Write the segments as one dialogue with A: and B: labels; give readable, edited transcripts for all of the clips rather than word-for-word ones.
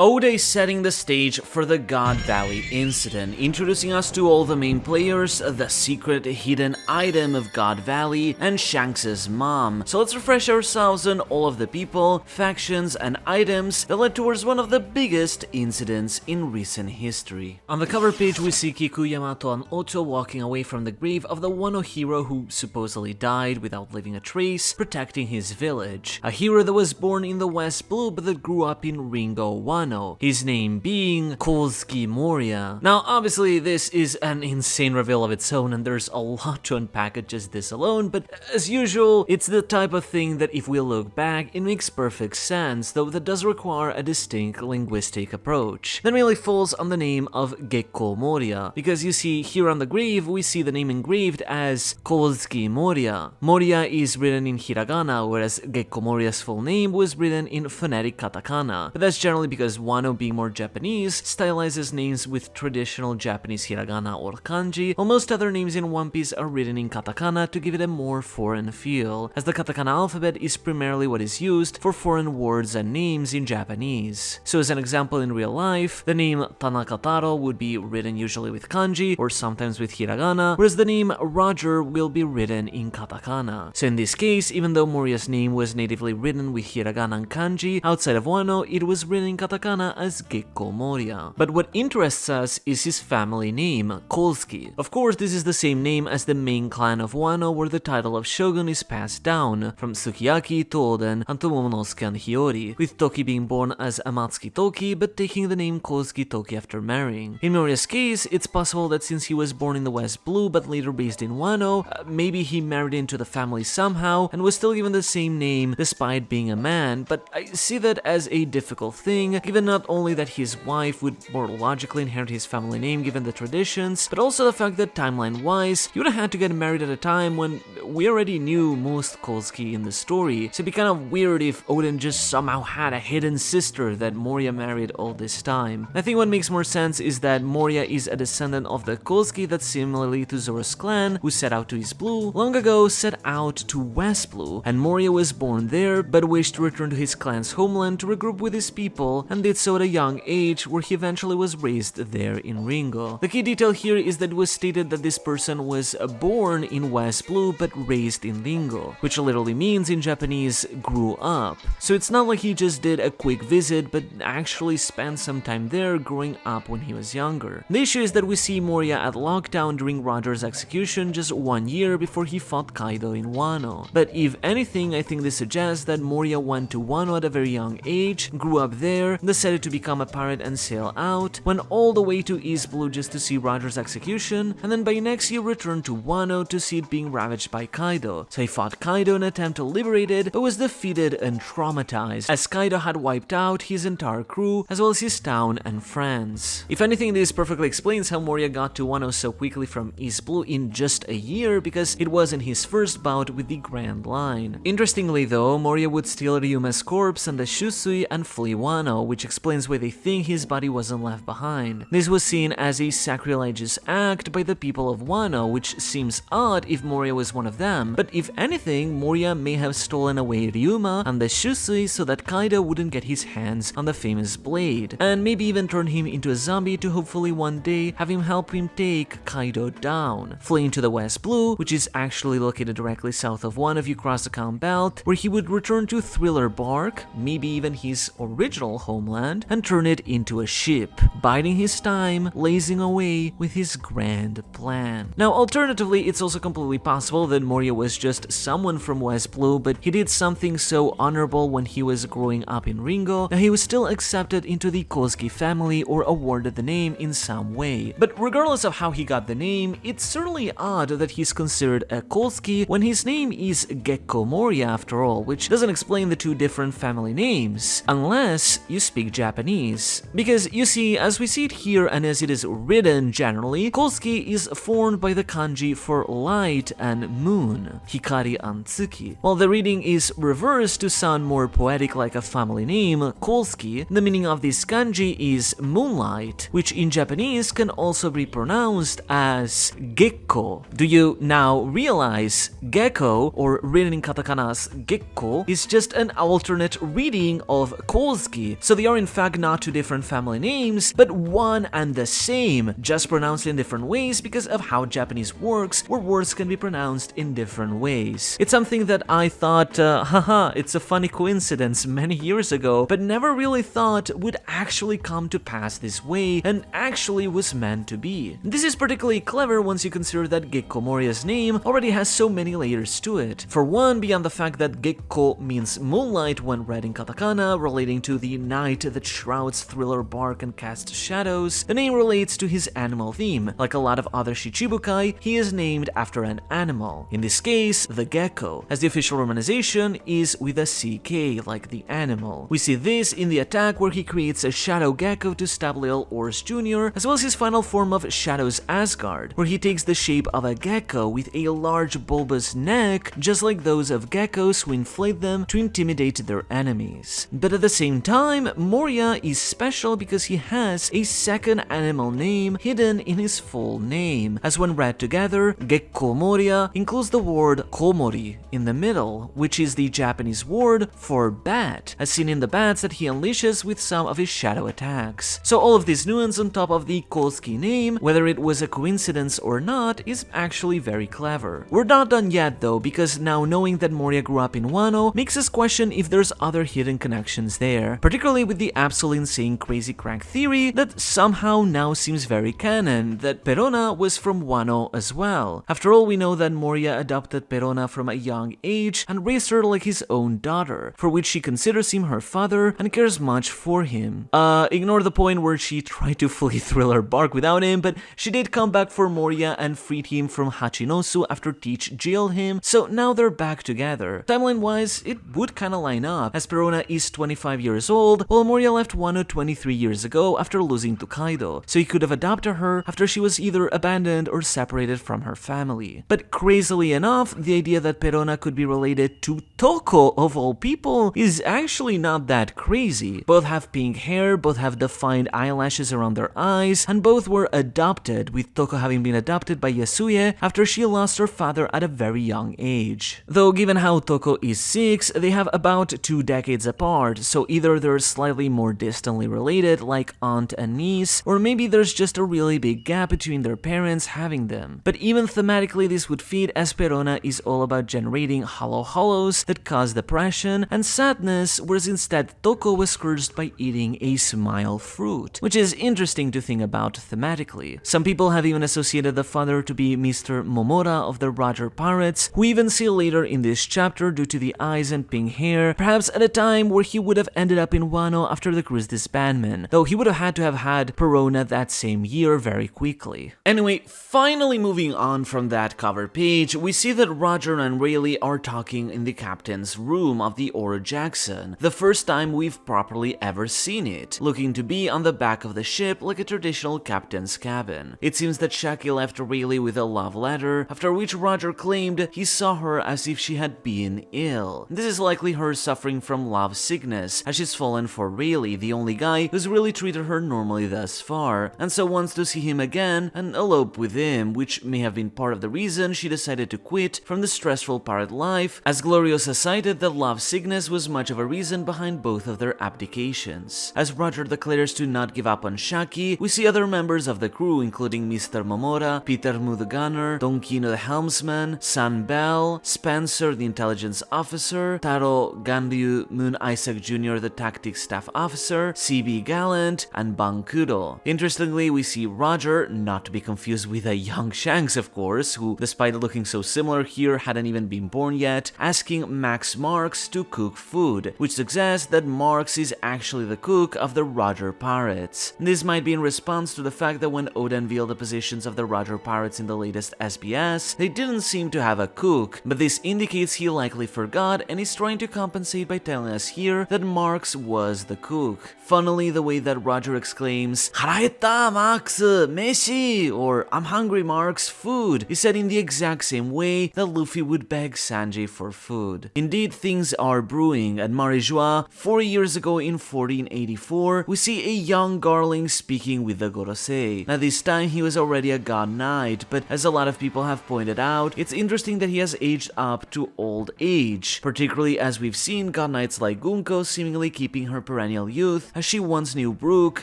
A: Ode setting the stage for the God Valley incident, introducing us to all the main players, the secret hidden item of God Valley, and Shanks' mom. So let's refresh ourselves on all of the people, factions, and items that led towards one of the biggest incidents in recent history. On the cover page we see Kiku, Yamato, and Oto walking away from the grave of the Wano hero who supposedly died without leaving a trace, protecting his village. A hero that was born in the West Blue but that grew up in Ringo, Wano. His name being Kozuki Moria. Now obviously this is an insane reveal of its own and there's a lot to unpack at just this alone, but as usual it's the type of thing that if we look back it makes perfect sense, though that does require a distinct linguistic approach. That really falls on the name of Gekko Moria, because you see here on the grave we see the name engraved as Kozuki Moria. Moria is written in hiragana, whereas Gekko Moria's full name was written in phonetic katakana, but that's generally because Wano, being more Japanese, stylizes names with traditional Japanese hiragana or kanji, while most other names in One Piece are written in katakana to give it a more foreign feel, as the katakana alphabet is primarily what is used for foreign words and names in Japanese. So as an example, in real life, the name Tanaka-taro would be written usually with kanji or sometimes with hiragana, whereas the name Roger will be written in katakana. So in this case, even though Moria's name was natively written with hiragana and kanji, outside of Wano it was written in katakana as Gekko Moria. But what interests us is his family name, Kozuki. Of course, this is the same name as the main clan of Wano, where the title of shogun is passed down, from Sukiyaki to Oden and to Momonosuke and Hiyori, with Toki being born as Amatsuki Toki but taking the name Kozuki Toki after marrying. In Moria's case, it's possible that since he was born in the West Blue but later based in Wano, maybe he married into the family somehow and was still given the same name despite being a man, but I see that as a difficult thing, given not only that his wife would more logically inherit his family name given the traditions, but also the fact that timeline-wise, he would have had to get married at a time when we already knew most Kozuki in the story, so it'd be kind of weird if Oden just somehow had a hidden sister that Moria married all this time. I think what makes more sense is that Moria is a descendant of the Kozuki that, similarly to Zoro's clan, who set out to East Blue, long ago set out to West Blue, and Moria was born there but wished to return to his clan's homeland to regroup with his people, and did so at a young age, where he eventually was raised there in Ringo. The key detail here is that it was stated that this person was born in West Blue but raised in Ringo, which literally means in Japanese grew up. So it's not like he just did a quick visit but actually spent some time there growing up when he was younger. The issue is that we see Moria at lockdown during Roger's execution just 1 year before he fought Kaido in Wano. But if anything, I think this suggests that Moria went to Wano at a very young age, grew up there, decided to become a pirate and sail out, went all the way to East Blue just to see Roger's execution, and then by next year returned to Wano to see it being ravaged by Kaido. So he fought Kaido in an attempt to liberate it, but was defeated and traumatized, as Kaido had wiped out his entire crew, as well as his town and friends. If anything, this perfectly explains how Moria got to Wano so quickly from East Blue in just a year, because it wasn't his first bout with the Grand Line. Interestingly though, Moria would steal Ryuma's corpse and the Shusui and flee Wano, which explains why they think his body wasn't left behind. This was seen as a sacrilegious act by the people of Wano, which seems odd if Moria was one of them, but if anything, Moria may have stolen away Ryuma and the Shusui so that Kaido wouldn't get his hands on the famous blade, and maybe even turn him into a zombie to hopefully one day have him help him take Kaido down. Fleeing to the West Blue, which is actually located directly south of Wano if you cross the Calm Belt, where he would return to Thriller Bark, maybe even his original homeland, and turn it into a ship, biding his time, lazing away with his grand plan. Now alternatively, it's also completely possible that Moria was just someone from West Blue, but he did something so honorable when he was growing up in Ringo that he was still accepted into the Kozuki family or awarded the name in some way. But regardless of how he got the name, it's certainly odd that he's considered a Kozuki when his name is Gekko Moria after all, which doesn't explain the two different family names, unless you speak Japanese. Because you see, as we see it here and as it is written generally, Kozuki is formed by the kanji for light and moon, Hikari and Tsuki. While the reading is reversed to sound more poetic like a family name, Kozuki, the meaning of this kanji is moonlight, which in Japanese can also be pronounced as Gekko. Do you now realize Gekko, or written in katakana as Gekko, is just an alternate reading of Kozuki? So the are in fact not two different family names, but one and the same, just pronounced in different ways because of how Japanese works, where words can be pronounced in different ways. It's something that I thought, haha, it's a funny coincidence many years ago, but never really thought would actually come to pass this way and actually was meant to be. This is particularly clever once you consider that Gekko Moriya's name already has so many layers to it. For one, beyond the fact that Gekko means moonlight when read in katakana, relating to the night that shrouds Thriller bark and casts shadows, the name relates to his animal theme. Like a lot of other Shichibukai, he is named after an animal. In this case, the gecko, as the official romanization is with a CK, like the animal. We see this in the attack where he creates a shadow gecko to stab Lil Ors Jr., as well as his final form of Shadow's Asgard, where he takes the shape of a gecko with a large bulbous neck, just like those of geckos who inflate them to intimidate their enemies. But at the same time, Moriya is special because he has a second animal name hidden in his full name, as when read together, Gekko Moriya includes the word komori in the middle, which is the Japanese word for bat, as seen in the bats that he unleashes with some of his shadow attacks. So all of this nuance on top of the Kosuke name, whether it was a coincidence or not, is actually very clever. We're not done yet though, because now knowing that Moriya grew up in Wano makes us question if there's other hidden connections there, particularly with the absolutely insane crazy crack theory that somehow now seems very canon, that Perona was from Wano as well. After all, we know that Moriya adopted Perona from a young age and raised her like his own daughter, for which she considers him her father and cares much for him. Ignore the point where she tried to flee Thriller Bark without him, but she did come back for Moriya and freed him from Hachinosu after Teach jailed him, so now they're back together. Timeline-wise, it would kinda line up, as Perona is 25 years old, while Moriya left Wano 23 years ago after losing to Kaido, so he could have adopted her after she was either abandoned or separated from her family. But crazily enough, the idea that Perona could be related to Toko of all people is actually not that crazy. Both have pink hair, both have defined eyelashes around their eyes, and both were adopted, with Toko having been adopted by Yasuye after she lost her father at a very young age. Though given how Toko is 6, they have about 2 decades apart, so either they're slightly more distantly related, like aunt and niece, or maybe there's just a really big gap between their parents having them. But even thematically this would fit, as Perona is all about generating hollow hollows that cause depression and sadness, whereas instead Toko was cursed by eating a smile fruit, which is interesting to think about thematically. Some people have even associated the father to be Mr. Momora of the Roger Pirates, who we even see later in this chapter due to the eyes and pink hair, perhaps at a time where he would have ended up in Wano after the crew's disbandment, though he would have had Perona that same year very quickly. Anyway, finally moving on from that cover page, we see that Roger and Rayleigh are talking in the captain's room of the Oro Jackson, the first time we've properly ever seen it, looking to be on the back of the ship like a traditional captain's cabin. It seems that Shaki left Rayleigh with a love letter, after which Roger claimed he saw her as if she had been ill. This is likely her suffering from love sickness, as she's fallen for Rayleigh, the only guy who's really treated her normally thus far, and so wants to see him again and elope with him, which may have been part of the reason she decided to quit from the stressful pirate life, as Gloriosa cited that love sickness was much of a reason behind both of their abdications. As Roger declares to not give up on Shaki, we see other members of the crew including Mr. Momora, Peter Mu the gunner, Don Kino the helmsman, San Bell, Spencer the intelligence officer, Taro Ganryu Moon Isaac Jr. the tactics staff officer, CB Gallant, and Bankudo. Interestingly, we see Roger, not to be confused with a young Shanks of course, who despite looking so similar here hadn't even been born yet, asking Max Marks to cook food, which suggests that Marks is actually the cook of the Roger Pirates. This might be in response to the fact that when Oda unveiled the positions of the Roger Pirates in the latest SBS, they didn't seem to have a cook, but this indicates he likely forgot and is trying to compensate by telling us here that Marks was the cook. Funnily, the way that Roger exclaims, "Haraeta, Max, meshi," or "I'm hungry, Marks, food," is said in the exact same way that Luffy would beg Sanji for food. Indeed, things are brewing. At Marijois, 40 years ago in 1484, we see a young Garling speaking with the Gorosei. Now this time he was already a god knight, but as a lot of people have pointed out, it's interesting that he has aged up to old age, particularly as we've seen god knights like Gunko seemingly keeping her perennial youth, as she once knew Brooke,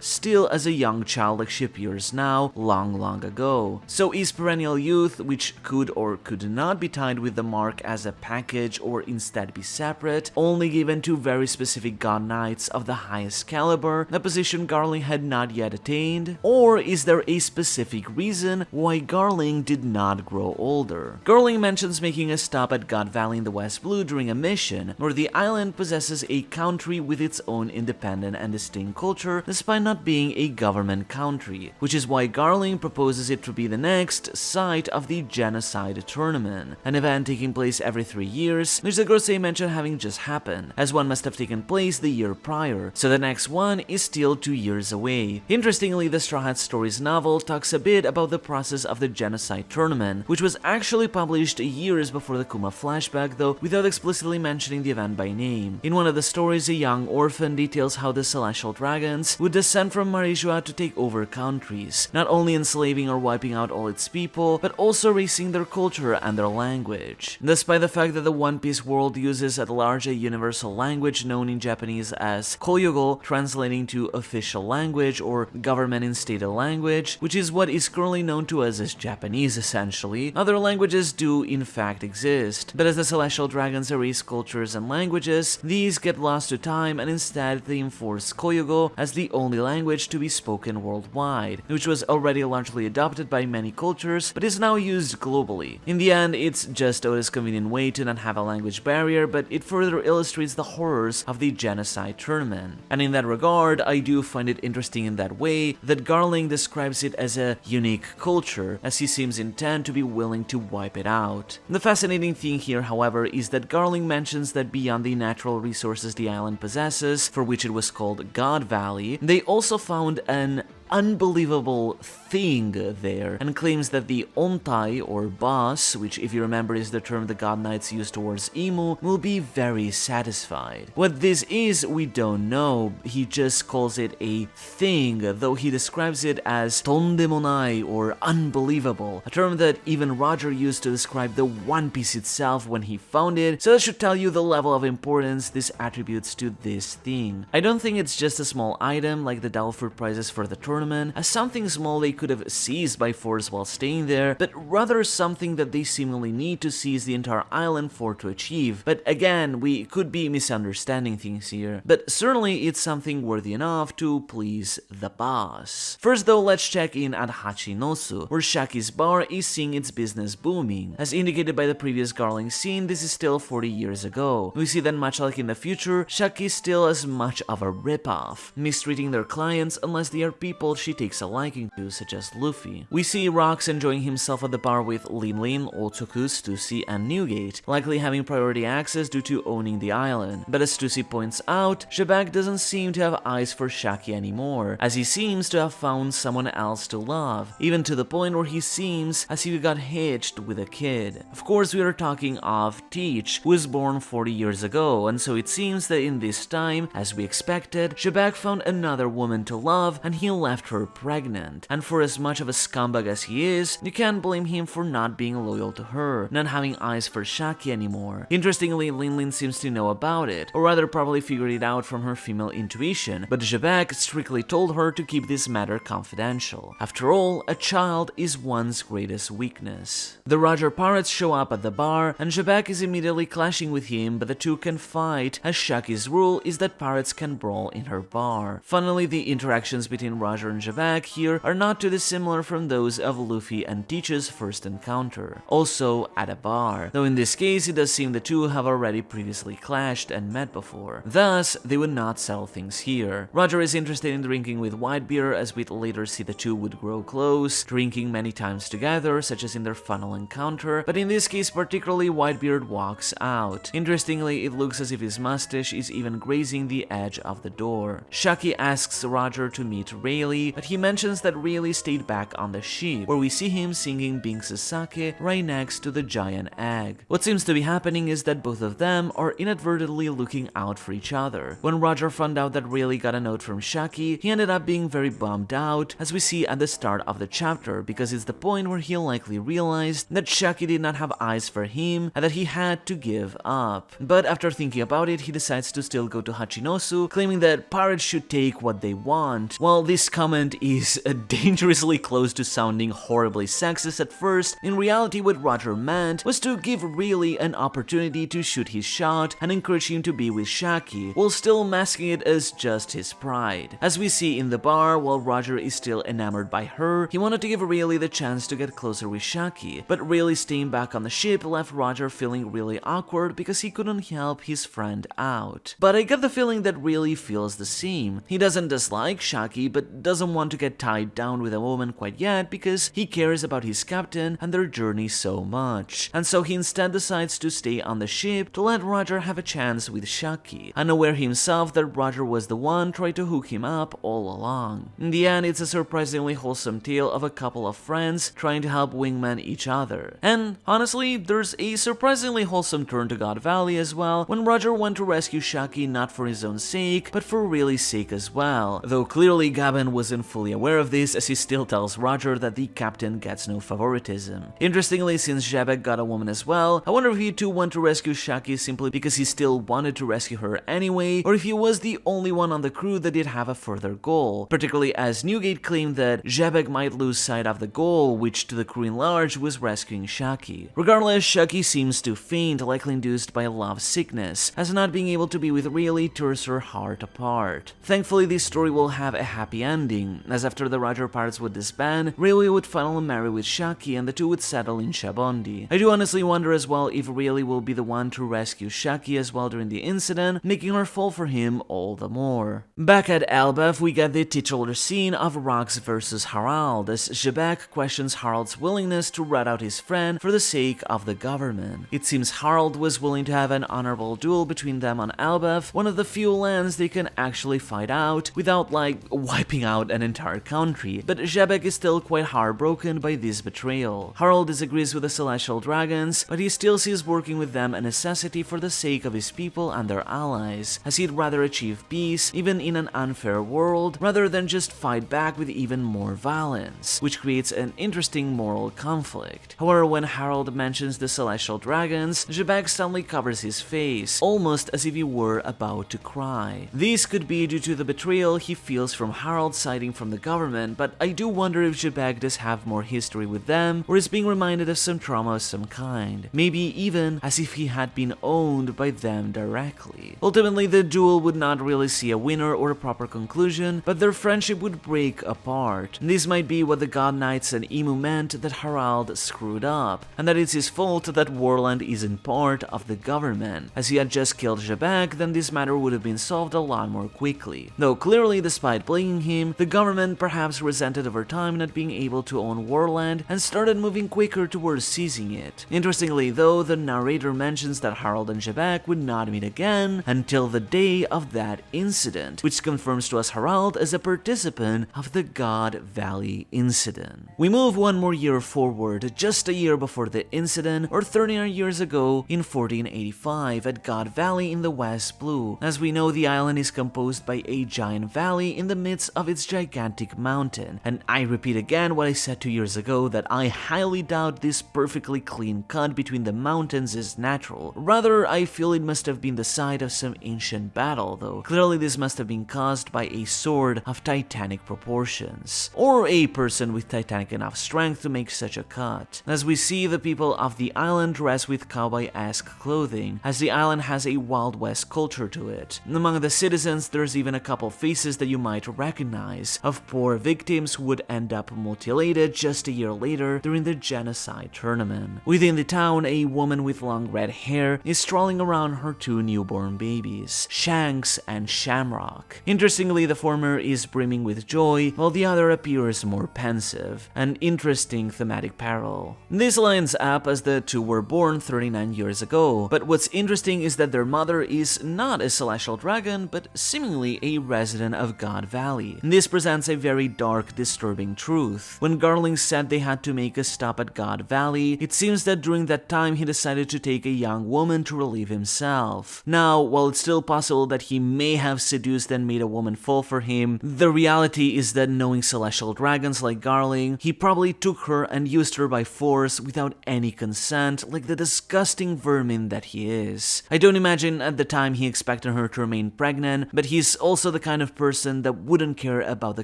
A: still as a young child like she appears now, long ago. So is perennial youth, which could or could not be tied with the mark as a package or instead be separate, only given to very specific god knights of the highest caliber, a position Garling had not yet attained? Or is there a specific reason why Garling did not grow older? Garling mentions making a stop at God Valley in the West Blue during a mission, where the island possesses a country with its own independent and distinct culture despite not being a government country, which is why Garling proposes it to be the next site of the Genocide Tournament, an event taking place every 3 years, which the Grosset mentioned having just happened, as one must have taken place the year prior, so the next one is still 2 years away. Interestingly, the Straw Hat Stories novel talks a bit about the process of the Genocide Tournament, which was actually published years before the Kuma flashback, though without explicitly mentioning the event by name. In one of the stories, a young orphan details how the Celestial Dragons would descend from Marijua to take over countries, not only enslaving or wiping out all its people, but also erasing their culture and their language. Despite the fact that the One Piece world uses at large a universal language known in Japanese as Koyogo, translating to official language or government instated language, which is what is currently known to us as Japanese essentially, other languages do in fact exist, but as the Celestial Dragons erase cultures and languages, these get lost to time and instead they enforce Koyogo as the only language to be spoken worldwide, which was already largely adopted by many cultures but is now used globally. In the end, it's just Oda's convenient way to not have a language barrier, but it further illustrates the horrors of the Genocide Tournament. And in that regard, I do find it interesting in that way that Garling describes it as a unique culture, as he seems intent to be willing to wipe it out. The fascinating thing here, however, is that Garling mentions that beyond the natural resources the island possesses, for which it was called God Valley, they also found an unbelievable thing there, and claims that the Ontai, or boss, which if you remember is the term the God Knights use towards Imu, will be very satisfied. What this is, we don't know, he just calls it a thing, though he describes it as tondemonai, or unbelievable, a term that even Roger used to describe the One Piece itself when he found it, so that should tell you the level of importance this attributes to this thing. I don't think it's just a small item like the Dalford prizes for the tournament, as something small they could have seized by force while staying there, but rather something that they seemingly need to seize the entire island for to achieve. But again, we could be misunderstanding things here, but certainly it's something worthy enough to please the boss. First though, let's check in at Hachinosu, where Shaki's bar is seeing its business booming. As indicated by the previous Garling scene, this is still 40 years ago. We see that much like in the future, Shaki is still as much of a ripoff, mistreating their clients unless they are people she takes a liking to, such as Luffy. We see Rox enjoying himself at the bar with Lin, Otsuku, Stussy, and Newgate, likely having priority access due to owning the island. But as Stussy points out, Shebak doesn't seem to have eyes for Shaki anymore, as he seems to have found someone else to love, even to the point where he seems as if he got hitched with a kid. Of course, we are talking of Teach, who was born 40 years ago, and so it seems that in this time, as we expected, Shebak found another woman to love, and he left her pregnant. And for as much of a scumbag as he is, you can't blame him for not being loyal to her, not having eyes for Shaki anymore. Interestingly, Lin seems to know about it, or rather probably figured it out from her female intuition, but Shebak strictly told her to keep this matter confidential. After all, a child is one's greatest weakness. The Roger pirates show up at the bar, and Shebak is immediately clashing with him, but the two can fight, as Shaki's rule is that pirates can brawl in her bar. Funnily, the interactions between Roger and Shebak here are not too dissimilar from those of Luffy and Teach's first encounter, also at a bar, though in this case it does seem the two have already previously clashed and met before. Thus, they would not settle things here. Roger is interested in drinking with Whitebeard, as we'd later see the two would grow close, drinking many times together, such as in their final encounter, but in this case particularly Whitebeard walks out. Interestingly, it looks as if his mustache is even grazing the edge of the door. Shaki asks Roger to meet Rayleigh, Rayleigh, but he mentions that Rayleigh stayed back on the ship, where we see him singing Binks' sake right next to the giant egg. What seems to be happening is that both of them are inadvertently looking out for each other. When Roger found out that Rayleigh got a note from Shaki, he ended up being very bummed out, as we see at the start of the chapter, because it's the point where he likely realized that Shaki did not have eyes for him and that he had to give up. But after thinking about it, he decides to still go to Hachinosu, claiming that pirates should take what they want. While this comment is dangerously close to sounding horribly sexist at first, in reality what Roger meant was to give Rayleigh an opportunity to shoot his shot and encourage him to be with Shaki, while still masking it as just his pride. As we see in the bar, while Roger is still enamored by her, he wanted to give Rayleigh the chance to get closer with Shaki, but Rayleigh staying back on the ship left Roger feeling really awkward because he couldn't help his friend out. But I get the feeling that Rayleigh feels the same. He doesn't dislike Shaki, but doesn't want to get tied down with a woman quite yet because he cares about his captain and their journey so much. And so he instead decides to stay on the ship to let Roger have a chance with Shaki, unaware himself that Roger was the one trying to hook him up all along. In the end, it's a surprisingly wholesome tale of a couple of friends trying to help wingman each other. And honestly, there's a surprisingly wholesome turn to God Valley as well, when Roger went to rescue Shaki not for his own sake, but for Rayleigh's sake as well, though clearly Gaben wasn't fully aware of this, as he still tells Roger that the captain gets no favoritism. Interestingly, since Jabek got a woman as well, I wonder if he too went to rescue Shaki simply because he still wanted to rescue her anyway, or if he was the only one on the crew that did have a further goal, particularly as Newgate claimed that Jabek might lose sight of the goal, which to the crew in large was rescuing Shaki. Regardless, Shaki seems to faint, likely induced by love sickness, as not being able to be with Rayleigh tears her heart apart. Thankfully, this story will have a happy ending, as after the Roger pirates would disband, Rayleigh would finally marry with Shaki and the two would settle in Shabondi. I do honestly wonder as well if Rayleigh will be the one to rescue Shaki as well during the incident, making her fall for him all the more. Back at Elbaf, we get the titular scene of Rox versus Harald, as Jabek questions Harald's willingness to rat out his friend for the sake of the government. It seems Harald was willing to have an honorable duel between them on Elbaf, one of the few lands they can actually fight out without like wiping out an entire country, but Jabek is still quite heartbroken by this betrayal. Harald disagrees with the Celestial Dragons, but he still sees working with them a necessity for the sake of his people and their allies, as he'd rather achieve peace, even in an unfair world, rather than just fight back with even more violence, which creates an interesting moral conflict. However, when Harald mentions the Celestial Dragons, Jabek suddenly covers his face, almost as if he were about to cry. This could be due to the betrayal he feels from Harald siding from the government, but I do wonder if Jabek does have more history with them, or is being reminded of some trauma of some kind, maybe even as if he had been owned by them directly. Ultimately, the duel would not really see a winner or a proper conclusion, but their friendship would break apart. This might be what the God Knights and Emu meant that Harald screwed up, and that it's his fault that Warland isn't part of the government. As he had just killed Jabek, then this matter would have been solved a lot more quickly. Though clearly, despite blaming him, the government perhaps resented over time not being able to own Warland and started moving quicker towards seizing it. Interestingly though, the narrator mentions that Harald and Jabek would not meet again until the day of that incident, which confirms to us Harald as a participant of the God Valley incident. We move one more year forward, just a year before the incident, or 39 years ago in 1485 at God Valley in the West Blue. As we know, the island is composed by a giant valley in the midst of its gigantic mountain, and I repeat again what I said 2 years ago, that I highly doubt this perfectly clean cut between the mountains is natural. Rather, I feel it must have been the site of some ancient battle, though clearly this must have been caused by a sword of titanic proportions, or a person with titanic enough strength to make such a cut. As we see, the people of the island dress with cowboy-esque clothing, as the island has a Wild West culture to it. Among the citizens, there's even a couple faces that you might recognize, of poor victims who would end up mutilated just a year later during the genocide tournament. Within the town, a woman with long red hair is strolling around her two newborn babies, Shanks and Shamrock. Interestingly, the former is brimming with joy, while the other appears more pensive, an interesting thematic parallel. This lines up as the two were born 39 years ago, but what's interesting is that their mother is not a celestial dragon, but seemingly a resident of God Valley. this presents a very dark, disturbing truth. When Garling said they had to make a stop at God Valley, it seems that during that time he decided to take a young woman to relieve himself. Now, while it's still possible that he may have seduced and made a woman fall for him, the reality is that knowing celestial dragons like Garling, he probably took her and used her by force without any consent, like the disgusting vermin that he is. I don't imagine at the time he expected her to remain pregnant, but he's also the kind of person that wouldn't care about the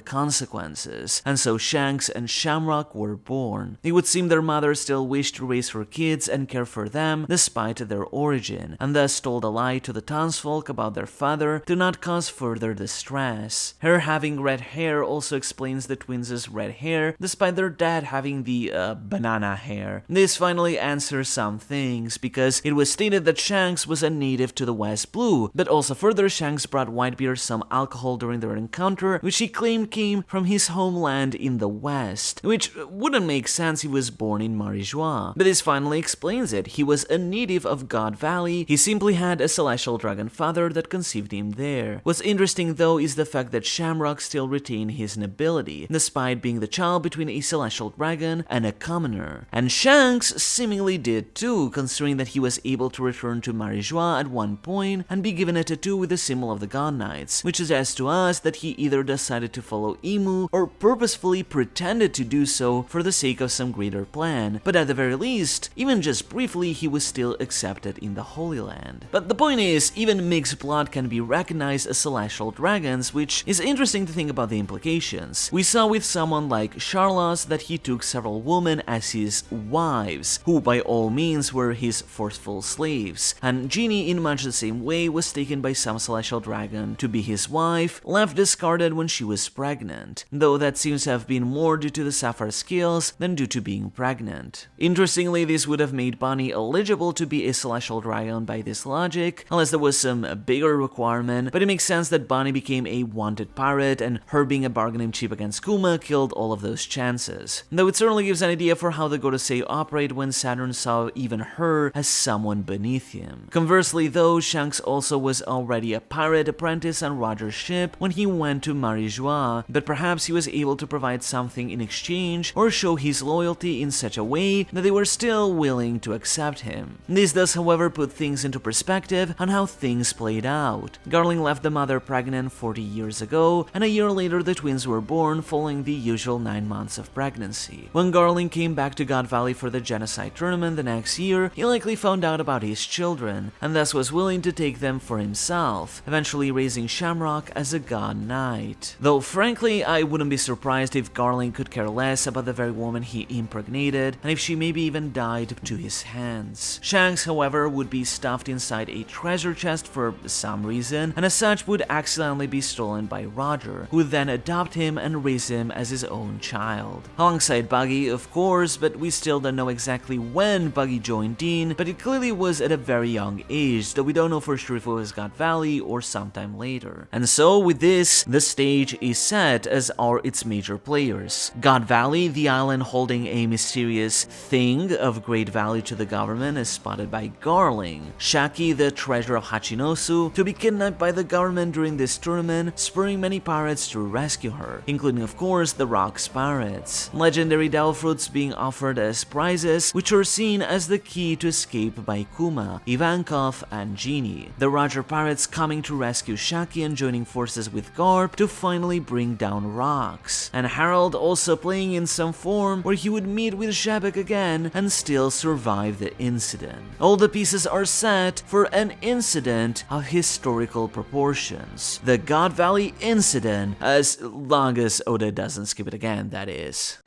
A: consequences, and so Shanks and Shamrock were born. It would seem their mother still wished to raise her kids and care for them despite their origin, and thus told a lie to the townsfolk about their father to not cause further distress. Her having red hair also explains the twins' red hair, despite their dad having the banana hair. This finally answers some things, because it was stated that Shanks was a native to the West Blue, but also further Shanks brought Whitebeard some alcohol during their encounter, which he claimed came from his homeland in the West, which wouldn't make sense. He was born in Marijois. But this finally explains it. He was a native of God Valley. He simply had a celestial dragon father that conceived him there. What's interesting though is the fact that Shamrock still retained his nobility, despite being the child between a celestial dragon and a commoner. And Shanks seemingly did too, considering that he was able to return to Marijois at one point and be given a tattoo with the symbol of the God Knights, which suggests to us that he either decided to follow Emu or purposefully pretended to do so for the sake of some greater plan, but at the very least, even just briefly, he was still accepted in the Holy Land. But the point is, even mixed blood can be recognized as celestial dragons, which is interesting to think about the implications. We saw with someone like Charlas that he took several women as his wives, who by all means were his forceful slaves, and Jeannie in much the same way was taken by some celestial dragon to be his wife, left discarded when she was pregnant, though that seems to have been more due to the sapphire scales than due to being pregnant. Interestingly, this would have made Bonnie eligible to be a celestial dragon by this logic, unless there was some bigger requirement, but it makes sense that Bonnie became a wanted pirate, and her being a bargaining chip against Kuma killed all of those chances. Though it certainly gives an idea for how the Godosei operate when Saturn saw even her as someone beneath him. Conversely though, Shanks also was already a pirate apprentice on Roger's ship when he went to Marijois, but perhaps he was able to provide something in exchange or show his loyalty in such a way that they were still willing to accept him. This does however put things into perspective on how things played out. Garling left the mother pregnant 40 years ago, and a year later the twins were born following the usual 9 months of pregnancy. When Garling came back to God Valley for the genocide tournament the next year, he likely found out about his children, and thus was willing to take them for himself, eventually raising Shamrock as a God Knight. Though frankly, I wouldn't be surprised if Garling could care less about the very woman he impregnated, and if she maybe even died to his hands. Shanks, however, would be stuffed inside a treasure chest for some reason, and as such would accidentally be stolen by Roger, who would then adopt him and raise him as his own child. Alongside Buggy, of course, but we still don't know exactly when Buggy joined Dean, but it clearly was at a very young age, though we don't know for sure if it was God Valley or sometime later. And so with this, the stage is set, as are its major players. God Valley, the island holding a mysterious thing of great value to the government, is spotted by Garling. Shaki, the treasure of Hachinosu, to be kidnapped by the government during this tournament, spurring many pirates to rescue her, including of course the Rocks pirates. Legendary devil fruits being offered as prizes, which are seen as the key to escape by Kuma, Ivankov, and Genie. The Roger pirates coming to rescue Shaki and joining forces with Garp to finally bring down Rocks. And Harald also playing in some form where he would meet with Zebek again and still survive the incident. All the pieces are set for an incident of historical proportions. The God Valley incident, as long as Oda doesn't skip it again, that is.